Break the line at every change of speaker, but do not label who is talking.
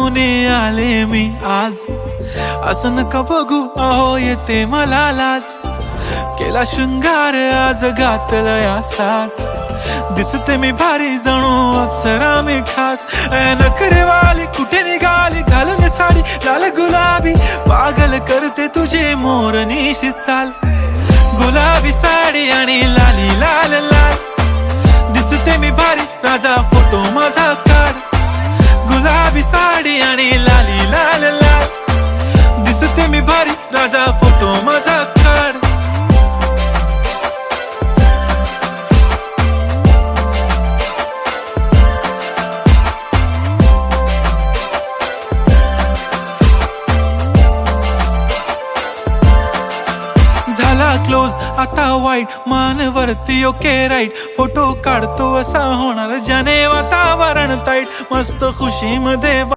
घेऊन आले मी आज. असं नका बघू अहो येते मला लाज. केला शृंगार आज घातलंय असाच. दिसते मी भारी जणू अप्सरा मी खास. नखरेवाली कुठे निघाली घालून साडी लाल गुलाबी. पागल करते तुझे मोरनीशी चाल. गुलाबी साडी आणि लाली लाल लाल. दिसते मी भारी राजा फोटो माझा काढ. गुलाबी साडी आणि लाली लाल लाल. दिसते मी भारी राजा फोटो माझा काढ. झाला क्लोज आता वाईट मानवरती ओके राईट. फोटो काढतो असा होणार ज्याने वातावरण ताईट. मस्त खुशी मध्ये